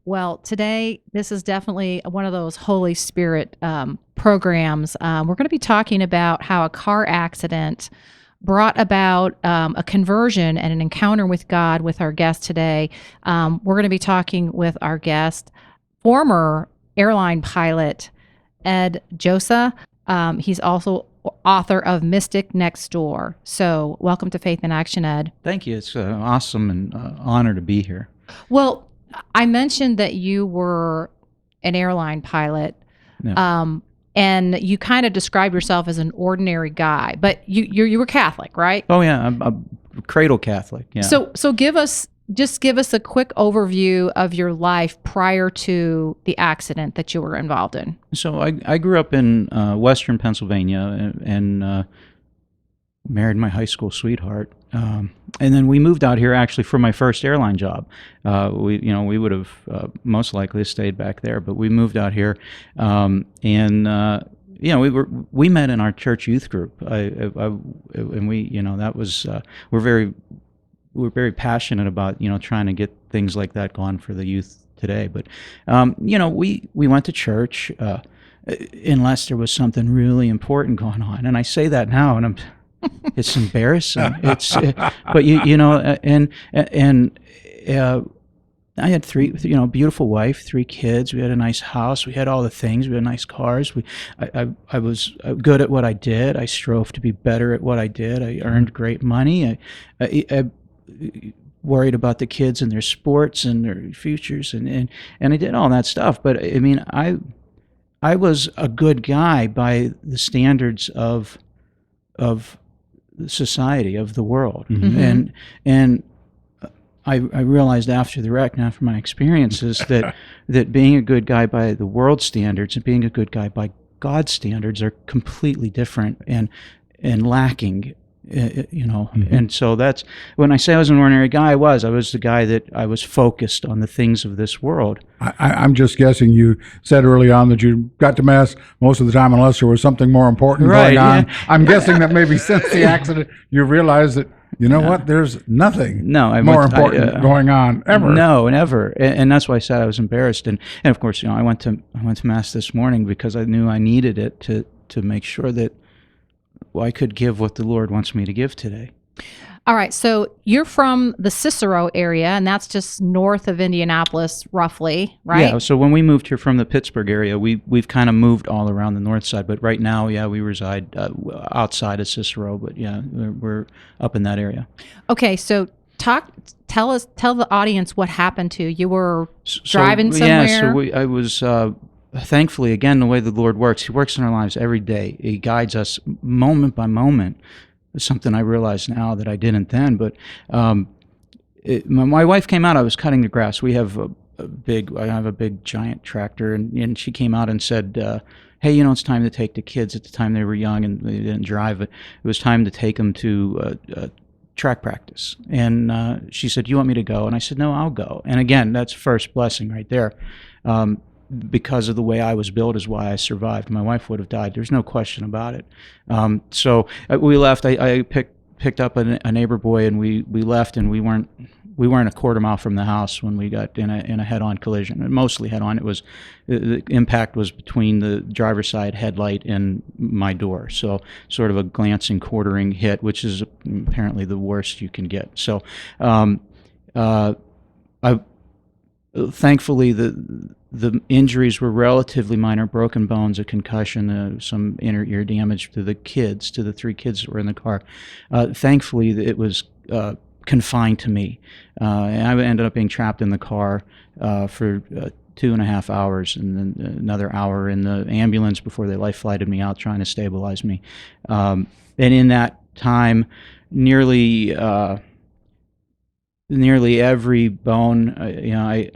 Well, today, this is definitely one of those Holy Spirit programs. We're going to be talking about how a car accident brought about a conversion and an encounter with God with our guest today. We're going to be talking with our guest, former airline pilot Ed Josa. He's also author of Mystic Next Door. So, welcome to Faith in Action, Ed. Thank you. It's awesome and honor to be here. Well, I mentioned that you were an airline pilot, Yeah. and you kind of described yourself as an ordinary guy, but you were Catholic, right? Oh yeah, I'm a cradle Catholic. Yeah. So give us a quick overview of your life prior to the accident that you were involved in. So I grew up in Western Pennsylvania and married my high school sweetheart, and then we moved out here actually for my first airline job. We would have most likely stayed back there, but we moved out here, we met in our church youth group. And we that was we're very passionate about trying to get things like that going for the youth today. But we went to church unless there was something really important going on, and I say that now, and it's embarrassing. But I had three, beautiful wife, 3 kids. We had a nice house. We had all the things. We had nice cars. I was good at what I did. I strove to be better at what I did. I earned great money. I worried about the kids and their sports and their futures, and I did all that stuff. But I mean, I was a good guy by the standards of society, of the world. Mm-hmm. And I realized after the wreck and after my experiences that being a good guy by the world standards and being a good guy by God's standards are completely different and lacking. And so that's when I say I was an ordinary guy. I was the guy that I was focused on the things of this world. I'm just guessing you said early on that you got to Mass most of the time unless there was something more important going on. Yeah. I'm guessing that maybe since the accident you realized that what, there's nothing more important going on ever. No, never. And that's why I said I was embarrassed. And of course, I went to Mass this morning because I knew I needed it to make sure that I could give what the Lord wants me to give today. All right, so you're from the Cicero area, and that's just north of Indianapolis, roughly, right? Yeah, so when we moved here from the Pittsburgh area, we've kind of moved all around the north side, but right now, we reside outside of Cicero, but we're up in that area. Okay, so tell the audience what happened to you. You were driving somewhere? Yeah, so I was... thankfully, again, the way the Lord works, He works in our lives every day. He guides us moment by moment. It's something I realize now that I didn't then. But my wife came out. I was cutting the grass. We have I have a big giant tractor, and she came out and said, "Hey, it's time to take the kids." At the time, they were young and they didn't drive. It was time to take them to track practice. And she said, "You want me to go?" And I said, "No, I'll go." And again, that's first blessing right there. Because of the way I was built is why I survived. My wife would have died. There's no question about it. So we left. I picked up a neighbor boy, and we left, and we weren't a quarter mile from the house when we got in a head-on collision. And mostly head-on. It was the impact was between the driver's side headlight and my door. So sort of a glancing, quartering hit, which is apparently the worst you can get. So thankfully the injuries were relatively minor: broken bones, a concussion, some inner ear damage to the 3 kids that were in the car. Thankfully, it was confined to me. And I ended up being trapped in the car for 2.5 hours, and then another hour in the ambulance before they life flighted me out, trying to stabilize me. And in that time, nearly every bone, I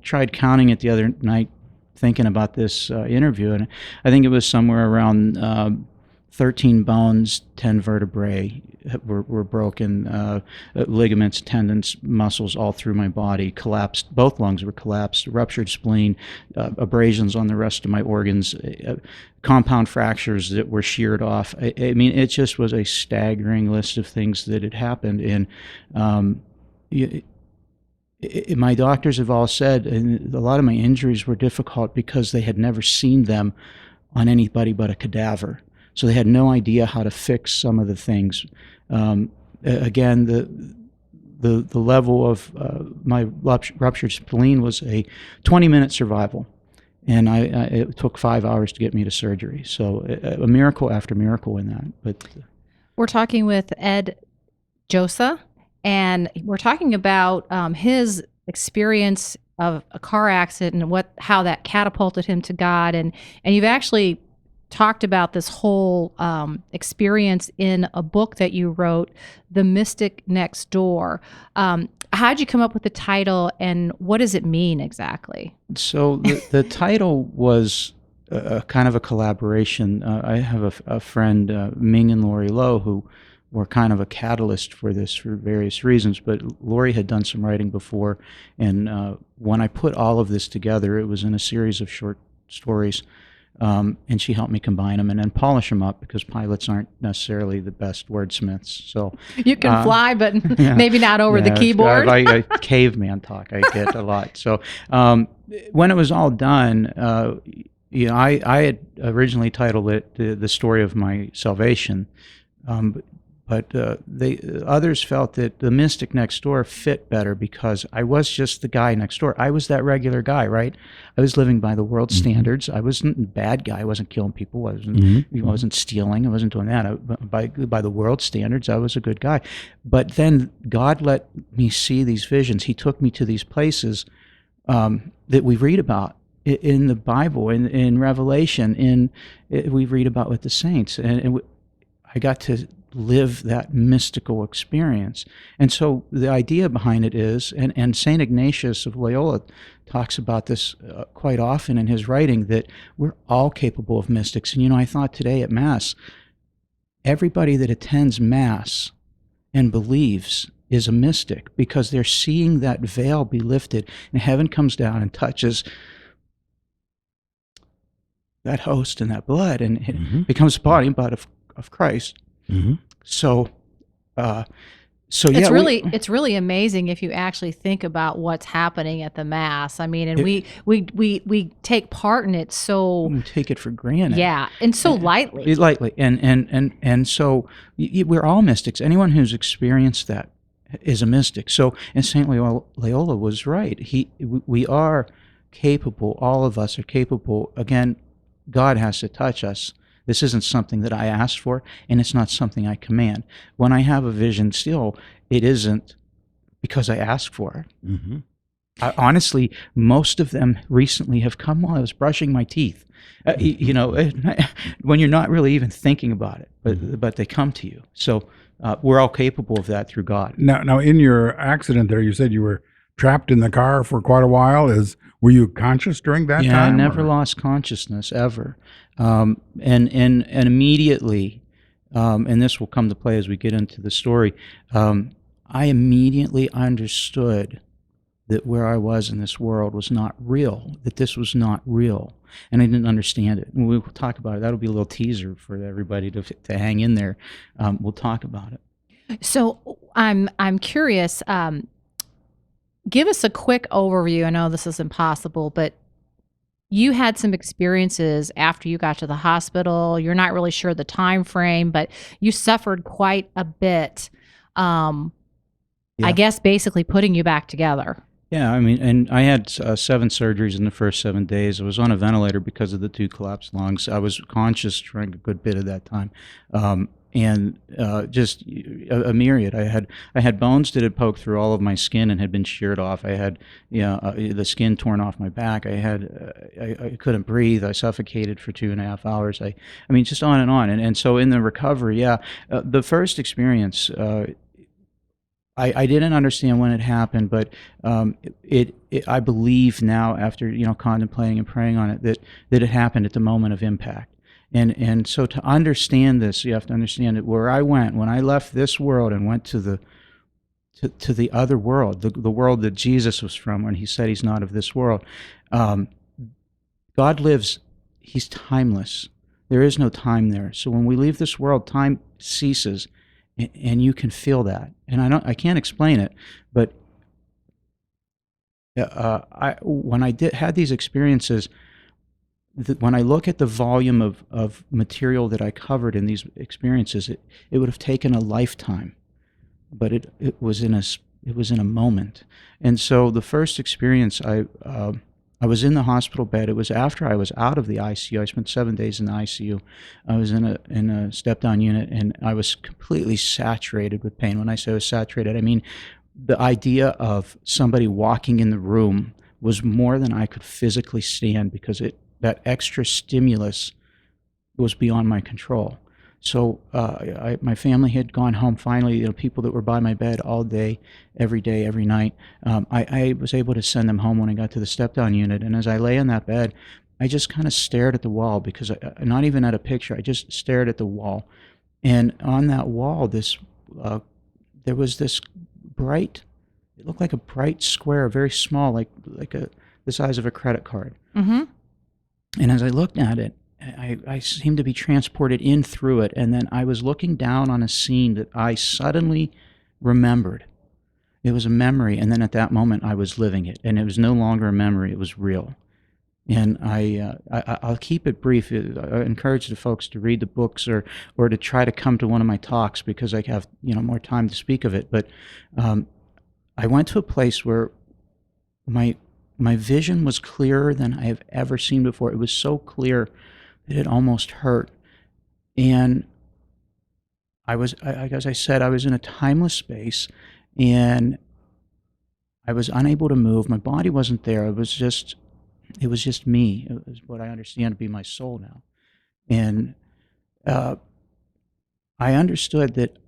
tried counting it the other night thinking about this interview, and I think it was somewhere around 13 bones, 10 vertebrae were broken, ligaments, tendons, muscles all through my body, collapsed. Both lungs were collapsed, ruptured spleen, abrasions on the rest of my organs, compound fractures that were sheared off. I mean, it just was a staggering list of things that had happened. And my doctors have all said, and a lot of my injuries were difficult because they had never seen them on anybody but a cadaver. So they had no idea how to fix some of the things. Again, the level of my ruptured spleen was a 20-minute survival, and it took 5 hours to get me to surgery. So a miracle after miracle in that. But We're talking with Ed Josa, and we're talking about his experience of a car accident and how that catapulted him to God. And you've actually talked about this whole experience in a book that you wrote, The Mystic Next Door. How'd you come up with the title, and what does it mean exactly? So the title was kind of a collaboration. I have a friend, Ming and Lori Lowe, who were kind of a catalyst for this for various reasons. But Lori had done some writing before, and when I put all of this together, it was in a series of short stories. And she helped me combine them and then polish them up, because pilots aren't necessarily the best wordsmiths. So You can fly, but yeah, maybe not over the yeah, keyboard. I caveman talk I get a lot. So when it was all done, I had originally titled it the story of my salvation, but others felt that The Mystic Next Door fit better because I was just the guy next door. I was that regular guy, right? I was living by the world's standards. I wasn't a bad guy. I wasn't killing people. I wasn't stealing. I wasn't doing that. By the world's standards, I was a good guy. But then God let me see these visions. He took me to these places that we read about in the Bible, in Revelation, we read about with the saints. And I got to live that mystical experience. And so the idea behind it is, and St. Ignatius of Loyola talks about this quite often in his writing, that we're all capable of mystics. And I thought today at Mass, everybody that attends Mass and believes is a mystic, because they're seeing that veil be lifted and heaven comes down and touches that host and that blood, and it becomes the body and blood of Christ. So, It's really amazing if you actually think about what's happening at the Mass. I mean, and we take part in it so we take it for granted. Yeah, and so lightly. Lightly, and so we're all mystics. Anyone who's experienced that is a mystic. So, and Saint Loyola was right. We are capable. All of us are capable. Again, God has to touch us. This isn't something that I asked for, and it's not something I command. When I have a vision still, it isn't because I asked for it. Honestly, most of them recently have come while I was brushing my teeth. When you're not really even thinking about it, but they come to you. So we're all capable of that through God. Now, in your accident there, you said you were trapped in the car for quite a while. Were you conscious during that time? Yeah, I never lost consciousness ever. And immediately, and this will come to play as we get into the story, I immediately understood that where I was in this world was not real, that this was not real, and I didn't understand it. And we'll talk about it. That'll be a little teaser for everybody to hang in there. We'll talk about it. So I'm curious. Give us a quick overview. I know this is impossible, but you had some experiences after you got to the hospital. You're not really sure the time frame, but you suffered quite a bit. I guess basically putting you back together. Yeah, I mean, and I had 7 surgeries in the first 7 days. I was on a ventilator because of the 2 collapsed lungs. I was conscious during a good bit of that time. And just a myriad. I had bones that had poked through all of my skin and had been sheared off. I had the skin torn off my back. I couldn't breathe. I suffocated for 2.5 hours. I mean, just on and on. And so in the recovery, the first experience, I didn't understand when it happened, but I believe now, after contemplating and praying on it, that it happened at the moment of impact. And so to understand this, you have to understand it. Where I went, when I left this world and went to the other world, the world that Jesus was from, when he said he's not of this world, God lives, he's timeless. There is no time there. So when we leave this world, time ceases, and you can feel that. And I can't explain it, but When I had these experiences, when I look at the volume of material that I covered in these experiences, it would have taken a lifetime, but it was it was in a moment. And so the first experience, I was in the hospital bed. It was after I was out of the ICU. I spent 7 days in the ICU. I was in a step down unit, and I was completely saturated with pain. When I say I was saturated, I mean the idea of somebody walking in the room was more than I could physically stand, because that extra stimulus was beyond my control. So my family had gone home finally. People that were by my bed all day, every night. I was able to send them home when I got to the step down unit. And as I lay in that bed, I just kind of stared at the wall, because not even at a picture. I just stared at the wall, and on that wall, there was this bright. It looked like a bright square, very small, like the size of a credit card. Mm-hmm. And as I looked at it, I seemed to be transported in through it. And then I was looking down on a scene that I suddenly remembered. It was a memory. And then at that moment, I was living it. And it was no longer a memory. It was real. And I'll keep it brief. I encourage the folks to read the books, or to try to come to one of my talks, because I have more time to speak of it. But I went to a place where my vision was clearer than I have ever seen before. It was so clear that it almost hurt. And as I said, I was in a timeless space, and I was unable to move. My body wasn't there. It was just me. It was what I understand to be my soul now. And I understood that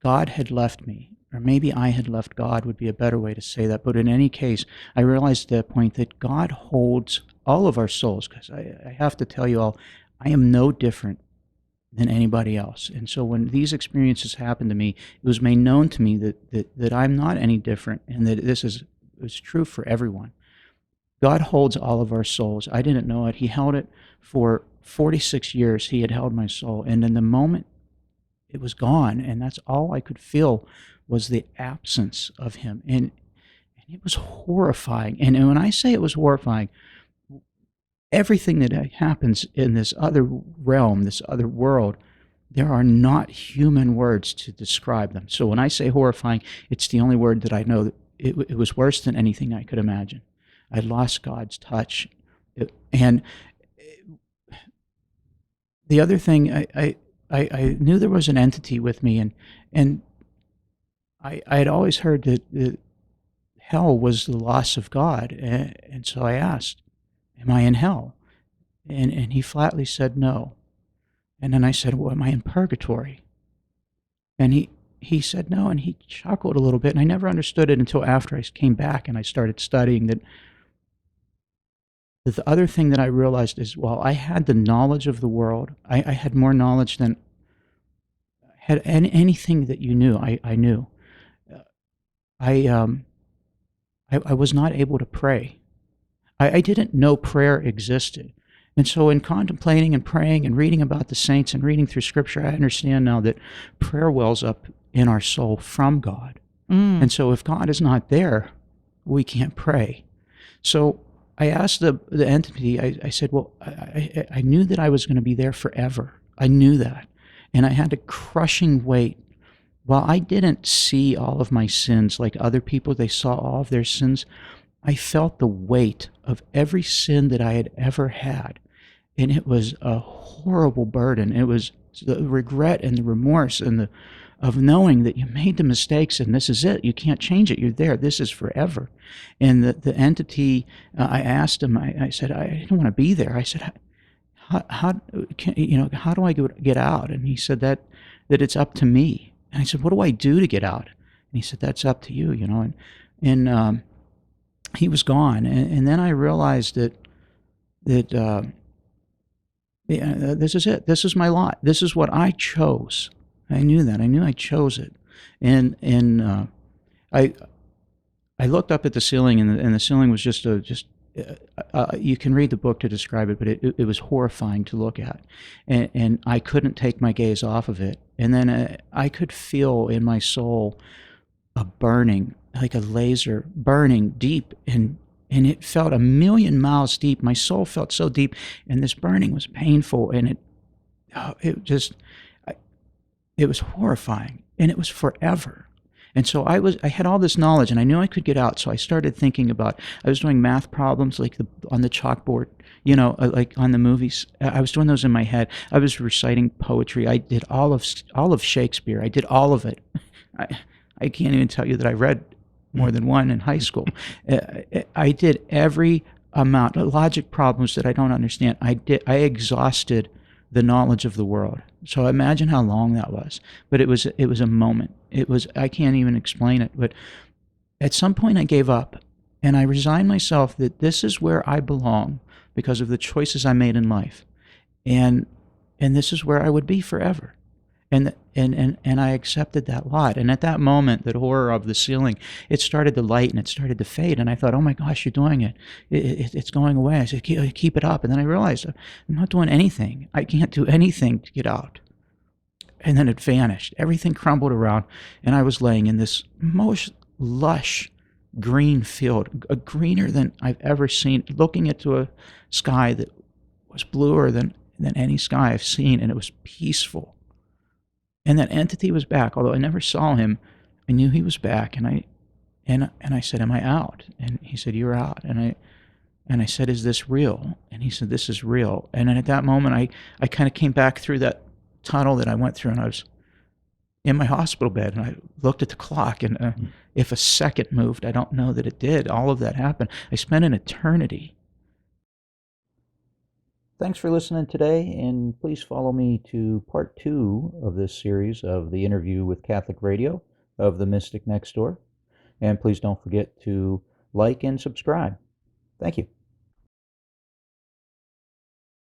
God had left me, or maybe I had left God would be a better way to say that. But in any case, I realized at that point that God holds all of our souls, because I have to tell you all, I am no different than anybody else. And so when these experiences happened to me, it was made known to me that I'm not any different, and that this is true for everyone. God holds all of our souls. I didn't know it. He held it for 46 years. He had held my soul. And in the moment, it was gone. And that's all I could feel, was the absence of him. And it was horrifying. And when I say it was horrifying, everything that happens in this other realm, this other world, there are not human words to describe them. So when I say horrifying, it's the only word that I know. That it was worse than anything I could imagine. I lost God's touch. And the other thing, I knew there was an entity with me, and I had always heard that hell was the loss of God. And so I asked, am I in hell? And he flatly said no. And then I said, well, am I in purgatory? And he said no, and he chuckled a little bit. And I never understood it until after I came back and I started studying that. The other thing that I realized is, while I had the knowledge of the world, I had more knowledge than had anything that you knew. I knew. I was not able to pray. I didn't know prayer existed. And so in contemplating and praying and reading about the saints and reading through Scripture, I understand now that prayer wells up in our soul from God. And so if God is not there, we can't pray. So I asked the entity, I said, well, I knew that I was going to be there forever. I knew that. And I had a crushing weight. While I didn't see all of my sins like other people, they saw all of their sins, I felt the weight of every sin that I had ever had. And it was a horrible burden. It was the regret and the remorse and of knowing that you made the mistakes and this is it. You can't change it. You're there. This is forever. And the entity, I asked him, I said, I didn't want to be there. I said, how do I get out? And he said that it's up to me. And I said, what do I do to get out? And he said, that's up to you, And he was gone. And then I realized that this is it. This is my lot. This is what I chose. I knew that. I knew I chose it. And I looked up at the ceiling, and the ceiling was just you can read the book to describe it, but it was horrifying to look at, and I couldn't take my gaze off of it. And then I could feel in my soul a burning, like a laser burning deep, and it felt a million miles deep. My soul felt so deep, and this burning was painful, and it just, it was horrifying, and it was forever. And so I had all this knowledge, and I knew I could get out. So I started thinking about. I was doing math problems like on the chalkboard, like on the movies. I was doing those in my head. I was reciting poetry. I did all of Shakespeare. I did all of it. I can't even tell you that I read more than one in high school. I did every amount of logic problems that I don't understand. I exhausted the knowledge of the world. So imagine how long that was. But it was a moment. I can't even explain it. But at some point I gave up, and I resigned myself that this is where I belong because of the choices I made in life, and this is where I would be forever. And I accepted that lot. And at that moment, that horror of the ceiling, it started to light and it started to fade. And I thought, oh my gosh, you're doing it. It's going away. I said, keep it up. And then I realized I'm not doing anything. I can't do anything to get out. And then it vanished. Everything crumbled around, and I was laying in this most lush green field, greener than I've ever seen, looking into a sky that was bluer than any sky I've seen, and it was peaceful. And that entity was back. Although I never saw him, I knew he was back. And I said, "Am I out?" And he said, "You're out." And I said, "Is this real?" And he said, "This is real." And then at that moment, I kind of came back through that tunnel that I went through, and I was in my hospital bed, and I looked at the clock, and if a second moved, I don't know that it did. All of that happened. I spent an eternity. Thanks for listening today, and please follow me to part 2 of this series of the interview with Catholic Radio of The Mystic Next Door. And please don't forget to like and subscribe. Thank you.